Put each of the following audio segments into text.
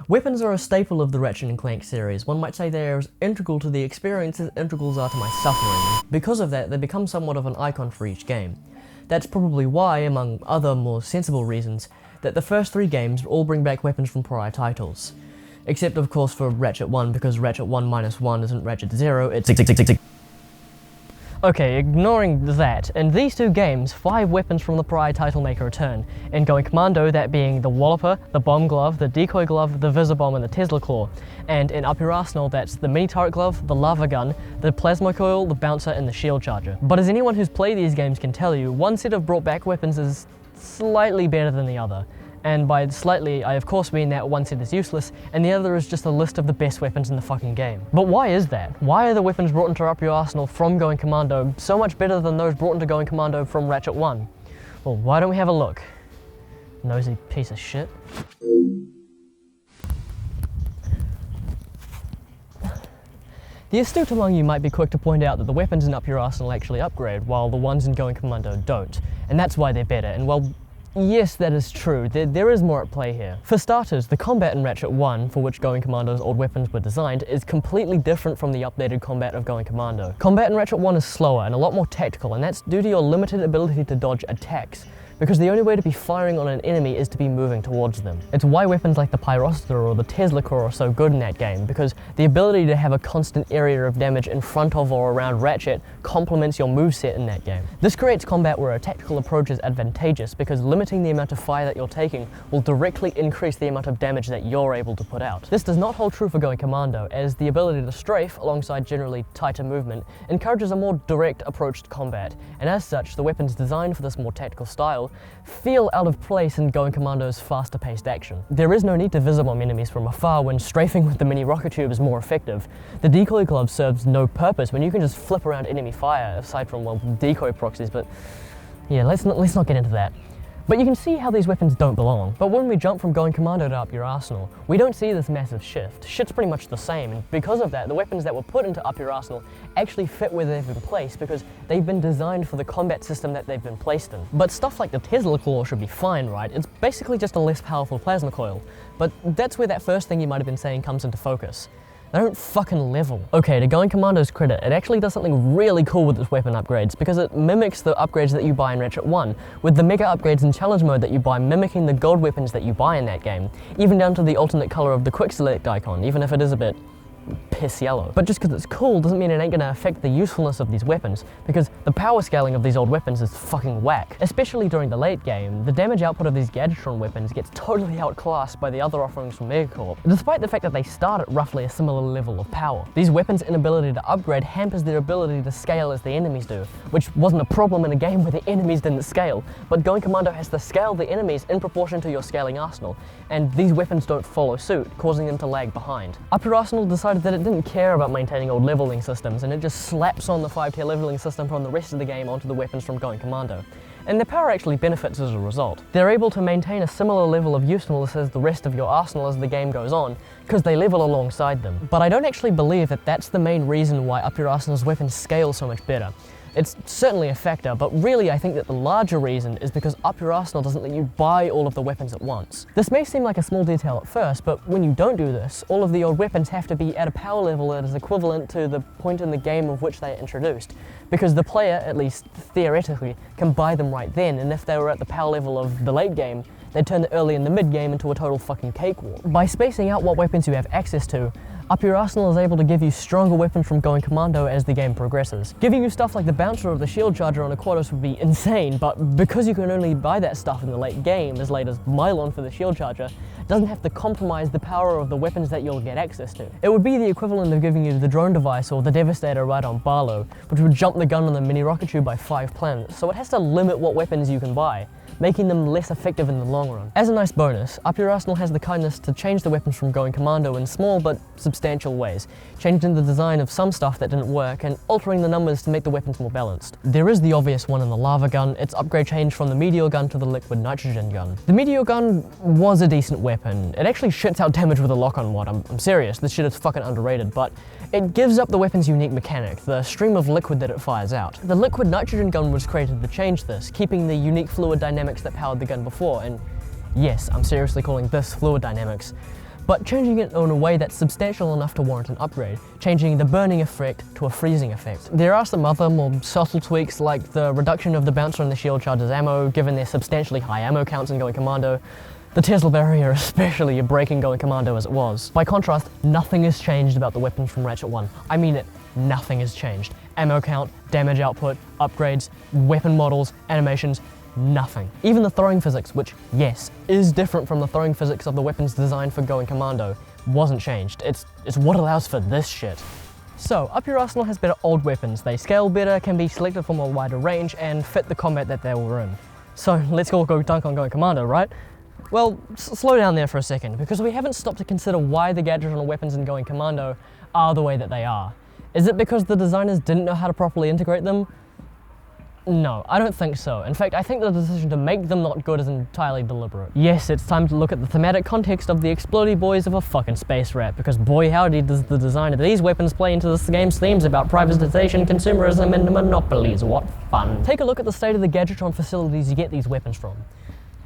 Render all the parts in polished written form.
Weapons are a staple of the Ratchet & Clank series. One might say they are as integral to the experience as integrals are to my suffering. Because of that, they become somewhat of an icon for each game. That's probably why, among other more sensible reasons, that the first 3 games all bring back weapons from prior titles. Except of course for Ratchet 1, because Ratchet 1 minus 1 isn't Ratchet 0, it's 6. Okay, ignoring that, in these 2 games, 5 weapons from the prior title make a return. In Going Commando, that being the Walloper, the Bomb Glove, the Decoy Glove, the Visibomb, and the Tesla Claw. And in Up Your Arsenal, that's the Mini Turret Glove, the Lava Gun, the Plasma Coil, the Bouncer, and the Shield Charger. But as anyone who's played these games can tell you, one set of brought back weapons is slightly better than the other. And by slightly, I of course mean that one set is useless, and the other is just a list of the best weapons in the fucking game. But why is that? Why are the weapons brought into Up Your Arsenal from Going Commando so much better than those brought into Going Commando from Ratchet 1? Well, why don't we have a look? Nosy piece of shit. The astute among you might be quick to point out that the weapons in Up Your Arsenal actually upgrade, while the ones in Going Commando don't. And that's why they're better, and well, yes, that is true. There is more at play here. For starters, the combat in Ratchet 1, for which Going Commando's old weapons were designed, is completely different from the updated combat of Going Commando. Combat in Ratchet 1 is slower and a lot more tactical, and that's due to your limited ability to dodge attacks, because the only way to be firing on an enemy is to be moving towards them. It's why weapons like the Pyrocenter or the Tesla Claw are so good in that game, because the ability to have a constant area of damage in front of or around Ratchet complements your moveset in that game. This creates combat where a tactical approach is advantageous, because limiting the amount of fire that you're taking will directly increase the amount of damage that you're able to put out. This does not hold true for Going Commando, as the ability to strafe, alongside generally tighter movement, encourages a more direct approach to combat, and as such, the weapons designed for this more tactical style feel out of place in Going Commando's faster paced action. There is no need to Visibomb enemies from afar when strafing with the mini rocket tube is more effective. The Decoy Glove serves no purpose when you can just flip around enemy fire, aside from, well, decoy proxies, but yeah, let's not get into that. But you can see how these weapons don't belong. But when we jump from Going Commando to Up Your Arsenal, we don't see this massive shift. Shit's pretty much the same, and because of that, the weapons that were put into Up Your Arsenal actually fit where they've been placed, because they've been designed for the combat system that they've been placed in. But stuff like the Tesla Claw should be fine, right? It's basically just a less powerful plasma coil. But that's where that first thing you might have been saying comes into focus. They don't fucking level. Okay, to Going Commando's credit, it actually does something really cool with its weapon upgrades, because it mimics the upgrades that you buy in Ratchet 1, with the mega upgrades in challenge mode that you buy mimicking the gold weapons that you buy in that game, even down to the alternate color of the quick select icon, even if it is a bit piss yellow. But just because it's cool doesn't mean it ain't gonna affect the usefulness of these weapons, because the power scaling of these old weapons is fucking whack. Especially during the late game, the damage output of these Gadgetron weapons gets totally outclassed by the other offerings from Megacorp, despite the fact that they start at roughly a similar level of power. These weapons' inability to upgrade hampers their ability to scale as the enemies do, which wasn't a problem in a game where the enemies didn't scale, but Going Commando has to scale the enemies in proportion to your scaling arsenal, and these weapons don't follow suit, causing them to lag behind. Up Your Arsenal decided that it didn't care about maintaining old leveling systems, and it just slaps on the 5-tier leveling system from the rest of the game onto the weapons from Going Commando. And their power actually benefits as a result. They're able to maintain a similar level of usefulness as the rest of your arsenal as the game goes on, because they level alongside them. But I don't actually believe that that's the main reason why Up Your Arsenal's weapons scale so much better. It's certainly a factor, but really I think that the larger reason is because Up Your Arsenal doesn't let you buy all of the weapons at once. This may seem like a small detail at first, but when you don't do this, all of the old weapons have to be at a power level that is equivalent to the point in the game of which they are introduced, because the player, at least theoretically, can buy them right then, and if they were at the power level of the late game, they'd turn the early and the mid game into a total fucking cakewalk. By spacing out what weapons you have access to, Up Your Arsenal is able to give you stronger weapons from Going Commando as the game progresses. Giving you stuff like the Bouncer or the Shield Charger on Aquatos would be insane, but because you can only buy that stuff in the late game, as late as Mylon for the Shield Charger, it doesn't have to compromise the power of the weapons that you'll get access to. It would be the equivalent of giving you the drone device or the Devastator right on Barlow, which would jump the gun on the mini rocket tube by 5 planets, so it has to limit what weapons you can buy, making them less effective in the long run. As a nice bonus, Up Your Arsenal has the kindness to change the weapons from Going Commando in small but substantial ways, changing the design of some stuff that didn't work and altering the numbers to make the weapons more balanced. There is the obvious one in the Lava Gun. Its upgrade changed from the Meteor Gun to the Liquid Nitrogen Gun. The Meteor Gun was a decent weapon. It actually shits out damage with a lock-on mod. I'm serious, this shit is fucking underrated, but it gives up the weapon's unique mechanic, the stream of liquid that it fires out. The Liquid Nitrogen Gun was created to change this, keeping the unique fluid dynamics that powered the gun before, and yes, I'm seriously calling this fluid dynamics. but changing it in a way that's substantial enough to warrant an upgrade, changing the burning effect to a freezing effect. There are some other more subtle tweaks, like the reduction of the bouncer and the shield charges ammo, given their substantially high ammo counts in Going Commando. The Tesla barrier especially breaking Going Commando as it was. By contrast, nothing has changed about the weapons from Ratchet 1. I mean it, nothing has changed. Ammo count, damage output, upgrades, weapon models, animations, nothing. Even the throwing physics, which, yes, is different from the throwing physics of the weapons designed for Going Commando, wasn't changed. It's what allows for this shit. So, Up Your Arsenal has better old weapons. They scale better, can be selected from a wider range, and fit the combat that they were in. So, let's go dunk on Going Commando, right? Well, slow down there for a second, because we haven't stopped to consider why the gadgets on weapons in Going Commando are the way that they are. Is it because the designers didn't know how to properly integrate them? No, I don't think so. In fact, I think the decision to make them not good is entirely deliberate. Yes, it's time to look at the thematic context of the explodey boys of a fucking space rat, because boy howdy does the design of these weapons play into this game's themes about privatization, consumerism, and monopolies. What fun. Take a look at the state of the Gadgetron facilities you get these weapons from.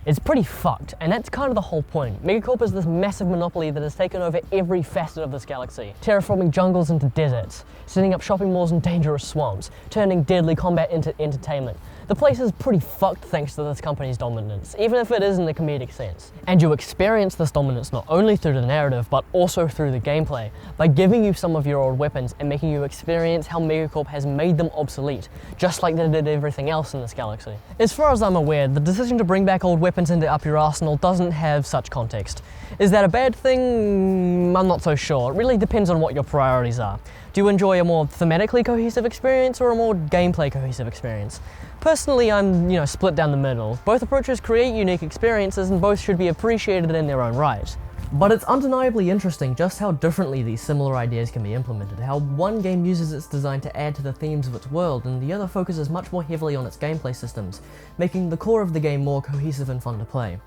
It's pretty fucked, and that's kind of the whole point. Megacorp is this massive monopoly that has taken over every facet of this galaxy, terraforming jungles into deserts, setting up shopping malls in dangerous swamps, turning deadly combat into entertainment. The place is pretty fucked thanks to this company's dominance, even if it is in the comedic sense. And you experience this dominance not only through the narrative, but also through the gameplay, by giving you some of your old weapons and making you experience how Megacorp has made them obsolete, just like they did everything else in this galaxy. As far as I'm aware, the decision to bring back old weapons into Up Your Arsenal doesn't have such context. Is that a bad thing? I'm not so sure. It really depends on what your priorities are. Do you enjoy a more thematically cohesive experience or a more gameplay cohesive experience? Personally, I'm, split down the middle. Both approaches create unique experiences and both should be appreciated in their own right. But it's undeniably interesting just how differently these similar ideas can be implemented, how one game uses its design to add to the themes of its world and the other focuses much more heavily on its gameplay systems, making the core of the game more cohesive and fun to play.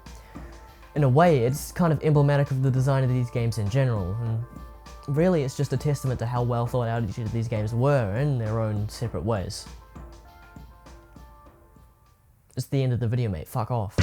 In a way, it's kind of emblematic of the design of these games in general, and really it's just a testament to how well thought out each of these games were in their own separate ways. It's the end of the video, mate. Fuck off.